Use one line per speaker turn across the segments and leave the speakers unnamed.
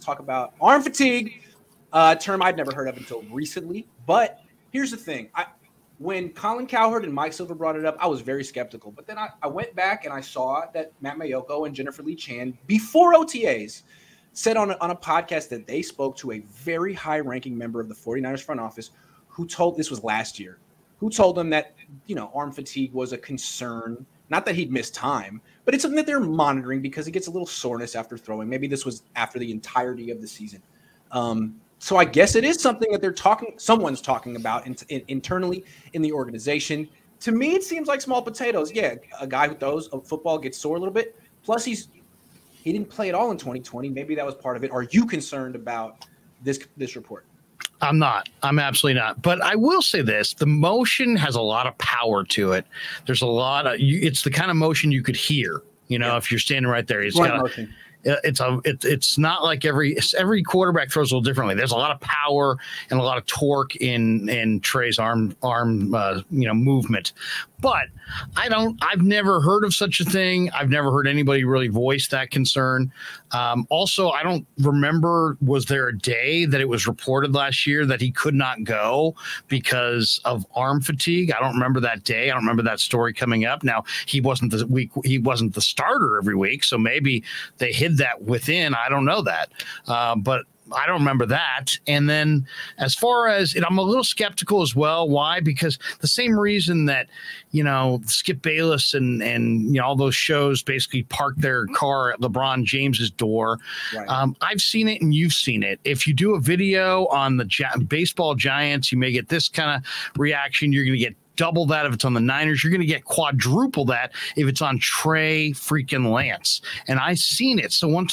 Let's talk about arm fatigue, term I'd never heard of until recently. But here's the thing. When Colin Cowherd and Mike Silver brought it up, I was very skeptical. But then I went back and I saw that Matt Mayoko and Jennifer Lee Chan, before OTAs, said on a podcast that they spoke to a very high-ranking member of the 49ers front office who told – this was last year – who told them that, arm fatigue was a concern. Not that he'd miss time, but it's something that they're monitoring because he gets a little soreness after throwing. Maybe this was after the entirety of the season. So I guess it is something that someone's talking about internally in the organization. To me, it seems like small potatoes. Yeah, a guy who throws a football gets sore a little bit. Plus, he didn't play at all in 2020. Maybe that was part of it. Are you concerned about this report?
I'm not. I'm absolutely not. But I will say this. The motion has a lot of power to it. There's a lot of – it's the kind of motion you could hear, if you're standing right there. It's not like every quarterback throws a little differently. There's a lot of power and a lot of torque in Trey's arm movement. But I've never heard of such a thing. I've never heard anybody really voice that concern. Also, I don't remember, was there a day that it was reported last year that he could not go because of arm fatigue? I don't remember that day. I don't remember that story coming up. Now, he wasn't the starter every week, so maybe they hid that within. I don't know that. But I don't remember that. And then as far as I'm a little skeptical as well. Why? Because the same reason that, Skip Bayless and all those shows basically park their car at LeBron James's door. Right. I've seen it and you've seen it. If you do a video on the baseball giants, you may get this kind of reaction. You're going to get double that if it's on the Niners. You're going to get quadruple that if it's on Trey freaking Lance. And I've seen it. So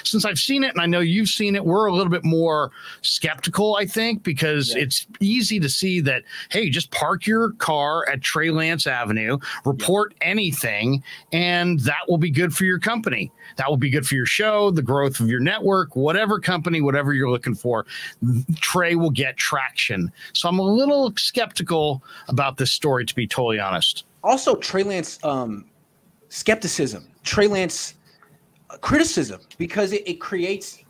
since I've seen it and I know you've seen it, we're a little bit more skeptical, I think, because it's easy to see that, hey, just park your car at Trey Lance Avenue, report anything, and that will be good for your company. That will be good for your show, the growth of your network, whatever company, whatever you're looking for. Trey will get traction. So I'm a little skeptical about this story, to be totally honest.
Also, Trey Lance skepticism, Trey Lance criticism, because it creates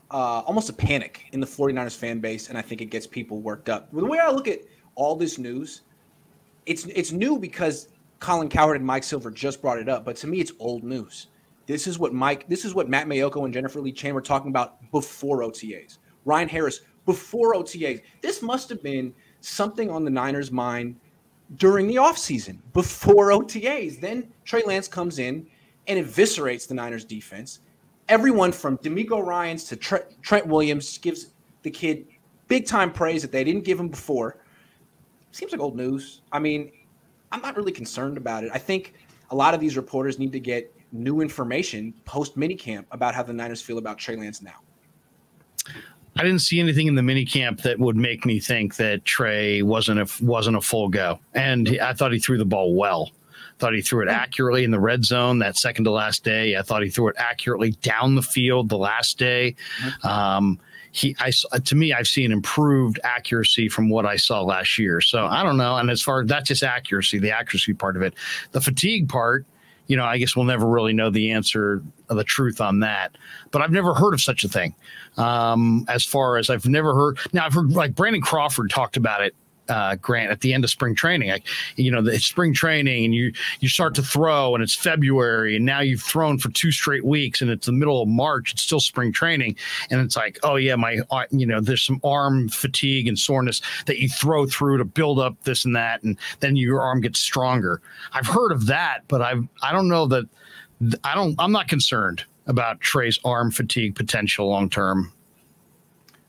almost a panic in the 49ers fan base, and I think it gets people worked up. The way I look at all this news, it's new because Colin Cowherd and Mike Silver just brought it up, but to me, it's old news. This is what Matt Mayoko and Jennifer Lee Chan were talking about before OTAs. Ryan Harris before OTAs. This must have been something on the Niners' mind during the offseason, before OTAs. Then Trey Lance comes in and eviscerates the Niners' defense. Everyone from D'Amico Ryans to Trent Williams gives the kid big-time praise that they didn't give him before. Seems like old news. I mean, I'm not really concerned about it. I think a lot of these reporters need to get new information post-minicamp about how the Niners feel about Trey Lance now.
I didn't see anything in the minicamp that would make me think that Trey wasn't a full go. And I thought he threw the ball well. Thought he threw it accurately in the red zone that second to last day. I thought he threw it accurately down the field the last day. To me, I've seen improved accuracy from what I saw last year. So I don't know. And as far as that's just accuracy, the accuracy part of it, the fatigue part, I guess we'll never really know the answer, the truth on that. But I've never heard of such a thing. As far as I've heard like Brandon Crawford talked about it, Grant, at the end of spring training. The spring training and you start to throw and it's February and now you've thrown for 2 straight weeks and it's the middle of March. It's still spring training. And it's like, oh yeah, there's some arm fatigue and soreness that you throw through to build up this and that. And then your arm gets stronger. I've heard of that, but I don't know that I'm not concerned about Trey's arm fatigue potential long-term.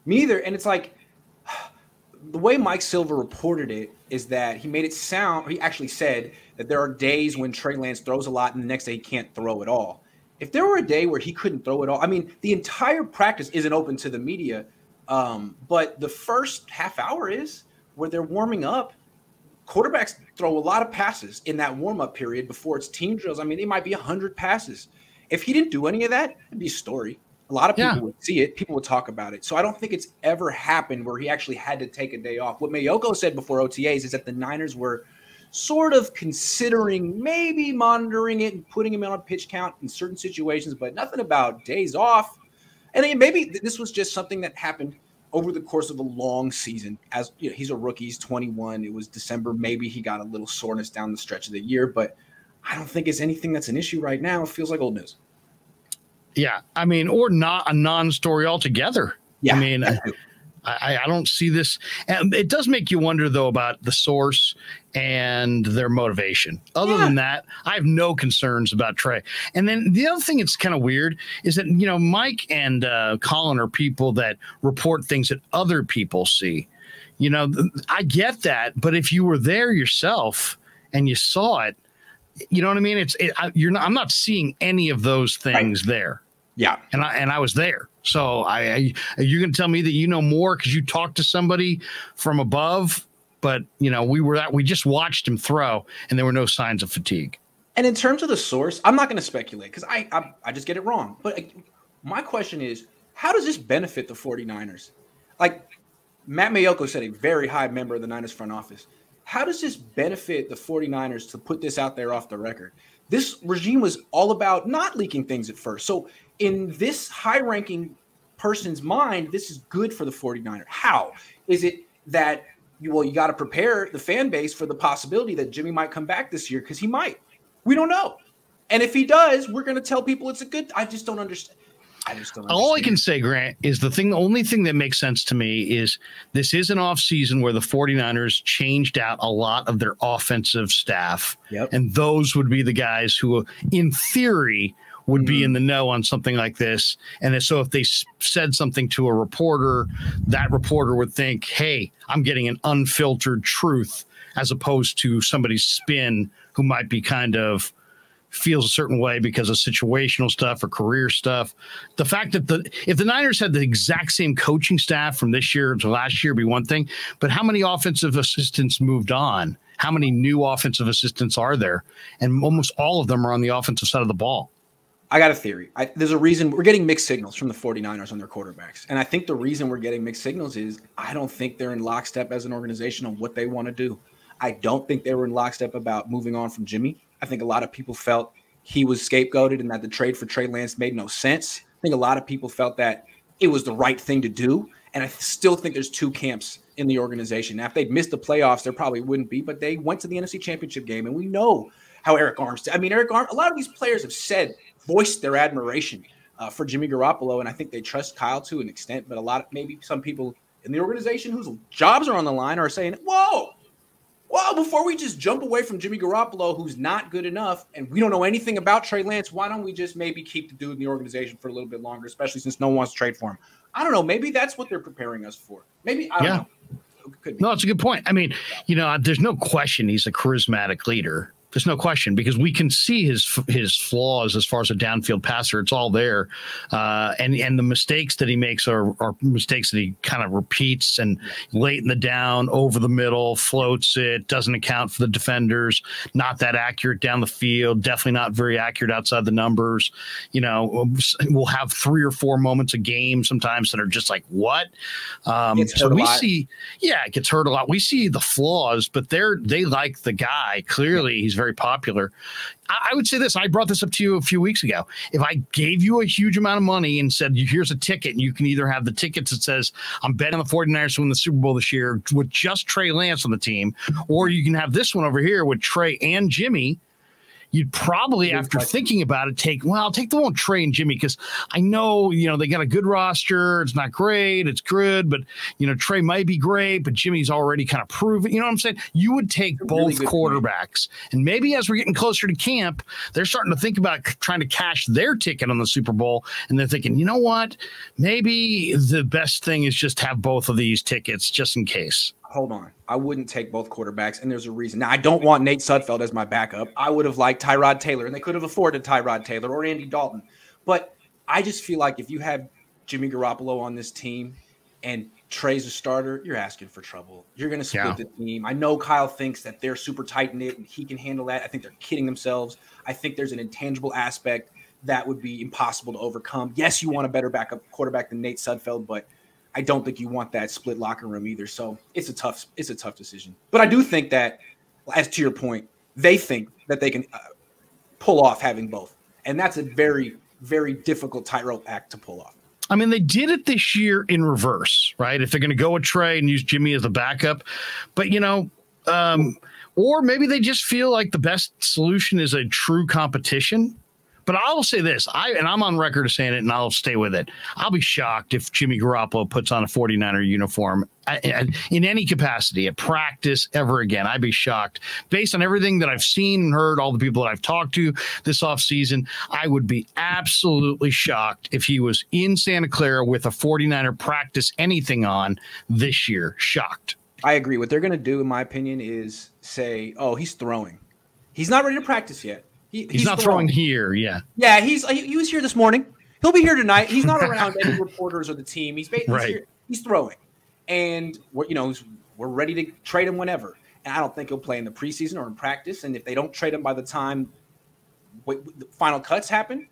Me either. And it's like, the way Mike Silver reported it is that he actually said that there are days when Trey Lance throws a lot and the next day he can't throw at all. If there were a day where he couldn't throw at all, I mean, the entire practice isn't open to the media, but the first half hour is where they're warming up. Quarterbacks throw a lot of passes in that warm-up period before it's team drills. I mean, they might be 100 passes. If he didn't do any of that, it'd be a story. A lot of people would see it. People would talk about it. So I don't think it's ever happened where he actually had to take a day off. What Mayoko said before OTAs is that the Niners were sort of considering maybe monitoring it and putting him on a pitch count in certain situations, but nothing about days off. And maybe this was just something that happened over the course of a long season. As you know, he's a rookie, he's 21. It was December. Maybe he got a little soreness down the stretch of the year, but I don't think it's anything that's an issue right now. It feels like old news.
Yeah, I mean, or not a non-story altogether.
Yeah,
I mean, I don't see this. And it does make you wonder, though, about the source and their motivation. Other than that, I have no concerns about Trey. And then the other thing that's kind of weird is that, you know, Mike and Colin are people that report things that other people see. You know, I get that. But if you were there yourself and you saw it, you know what I mean? I'm not seeing any of those things there.
Yeah.
And I was there. So you're going to tell me that you know more because you talked to somebody from above, but you know, we just watched him throw and there were no signs of fatigue.
And in terms of the source, I'm not going to speculate because I just get it wrong. But my question is, how does this benefit the 49ers? Like Matt Mayoko said, a very high member of the Niners front office. How does this benefit the 49ers to put this out there off the record? This regime was all about not leaking things at first. So in this high-ranking person's mind, this is good for the 49ers. How? Is it that you got to prepare the fan base for the possibility that Jimmy might come back this year? Because he might. We don't know. And if he does, we're going to tell people it's a good – I just don't understand. All
I can say, Grant, is the only thing that makes sense to me is this is an off season where the 49ers changed out a lot of their offensive staff.
Yep.
And those would be the guys who, in theory, would be in the know on something like this. And so if they said something to a reporter, that reporter would think, hey, I'm getting an unfiltered truth as opposed to somebody's spin who might be kind of feels a certain way because of situational stuff or career stuff. The fact that if the Niners had the exact same coaching staff from this year to last year would be one thing, but how many offensive assistants moved on? How many new offensive assistants are there? And almost all of them are on the offensive side of the ball.
I got a theory. There's a reason we're getting mixed signals from the 49ers on their quarterbacks. And I think the reason we're getting mixed signals is I don't think they're in lockstep as an organization on what they want to do. I don't think they were in lockstep about moving on from Jimmy. I think a lot of people felt he was scapegoated and that the trade for Trey Lance made no sense. I think a lot of people felt that it was the right thing to do. And I still think there's two camps in the organization. Now, if they'd missed the playoffs, there probably wouldn't be, but they went to the NFC Championship game. And we know how Eric Armstead, a lot of these players have voiced their admiration for Jimmy Garoppolo. And I think they trust Kyle to an extent, but maybe some people in the organization whose jobs are on the line are saying, whoa, before we just jump away from Jimmy Garoppolo, who's not good enough, and we don't know anything about Trey Lance, why don't we just maybe keep the dude in the organization for a little bit longer, especially since no one wants to trade for him? I don't know. Maybe that's what they're preparing us for. Maybe, I don't know. Could be.
No, it's a good point. I mean, there's no question he's a charismatic leader. There's no question because we can see his flaws as far as a downfield passer. It's all there. And the mistakes that he makes are mistakes that he kind of repeats and late in the down, over the middle, floats it, doesn't account for the defenders, not that accurate down the field, definitely not very accurate outside the numbers. We'll have 3 or 4 moments a game sometimes that are just like, what? So we see, it gets hurt a lot. We see the flaws, but they like the guy. Clearly, he's very popular. I would say this. I brought this up to you a few weeks ago. If I gave you a huge amount of money and said, here's a ticket, and you can either have the tickets that says, I'm betting on the 49ers to win the Super Bowl this year with just Trey Lance on the team, or you can have this one over here with Trey and Jimmy, you'd probably, after thinking about it, I'll take the one with Trey and Jimmy because I know, they got a good roster. It's not great. It's good, but, Trey might be great, but Jimmy's already kind of proven. You know what I'm saying? You would take both quarterbacks. And maybe as we're getting closer to camp, they're starting to think about trying to cash their ticket on the Super Bowl. And they're thinking, you know what? Maybe the best thing is just have both of these tickets just in case.
Hold on. I wouldn't take both quarterbacks, and there's a reason. Now, I don't want Nate Sudfeld as my backup. I would have liked Tyrod Taylor, and they could have afforded Tyrod Taylor or Andy Dalton. But I just feel like if you have Jimmy Garoppolo on this team and Trey's a starter, you're asking for trouble. You're going to split the team. I know Kyle thinks that they're super tight-knit and he can handle that. I think they're kidding themselves. I think there's an intangible aspect that would be impossible to overcome. Yes, you want a better backup quarterback than Nate Sudfeld, but I don't think you want that split locker room either. So it's a tough decision. But I do think that, as to your point, they think that they can pull off having both. And that's a very, very difficult tightrope act to pull off.
I mean, they did it this year in reverse, right? If they're going to go with Trey and use Jimmy as the backup, but or maybe they just feel like the best solution is a true competition. But I will say this, I'm on record as saying it, and I'll stay with it. I'll be shocked if Jimmy Garoppolo puts on a 49er uniform in any capacity, at practice, ever again. I'd be shocked. Based on everything that I've seen and heard, all the people that I've talked to this offseason, I would be absolutely shocked if he was in Santa Clara with a 49er practice anything on this year. Shocked.
I agree. What they're going to do, in my opinion, is say, oh, he's throwing. He's not ready to practice yet.
He's not throwing here. Yeah.
Yeah. He was here this morning. He'll be here tonight. He's not around any reporters or the team. He's here. He's throwing. And we're ready to trade him whenever. And I don't think he'll play in the preseason or in practice. And if they don't trade him by the time the final cuts happen,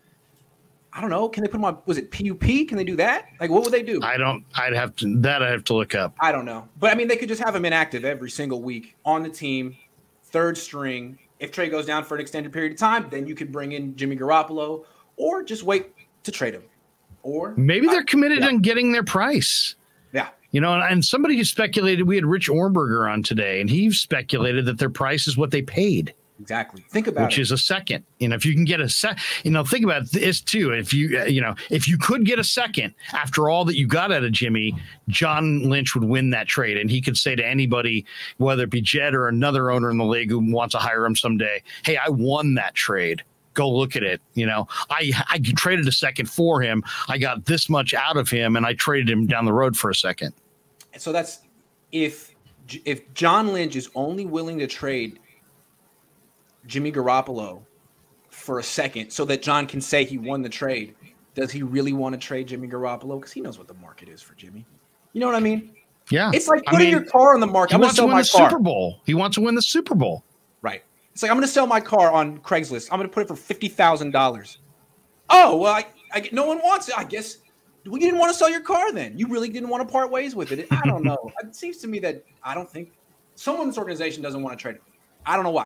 I don't know. Can they put him on? Was it PUP? Can they do that? Like, what would they do?
I'd have to look up.
I don't know. But I mean, they could just have him inactive every single week on the team, third string. If Trey goes down for an extended period of time, then you could bring in Jimmy Garoppolo, or just wait to trade him. Or
maybe they're committed on getting their price.
Yeah.
And somebody speculated, we had Rich Ornberger on today, and he speculated that their price is what they paid.
Exactly. Think about
which is a second. If you can get a think about this too. If you could get a second after all that you got out of Jimmy, John Lynch would win that trade, and he could say to anybody, whether it be Jed or another owner in the league who wants to hire him someday, hey, I won that trade. Go look at it. I traded a second for him. I got this much out of him, and I traded him down the road for a second.
So that's if John Lynch is only willing to trade Jimmy Garoppolo for a second so that John can say he won the trade, does he really want to trade Jimmy Garoppolo? Because he knows what the market is for Jimmy. You know what I mean?
Yeah.
It's like putting your car on the market.
I'm going to sell my car. Super Bowl. He wants to win the Super Bowl.
Right. It's like, I'm going to sell my car on Craigslist. I'm going to put it for $50,000. Oh, well, no one wants it. I guess you didn't want to sell your car then. You really didn't want to part ways with it. I don't know. It seems to me that I don't think someone in this organization doesn't want to trade it. I don't know why.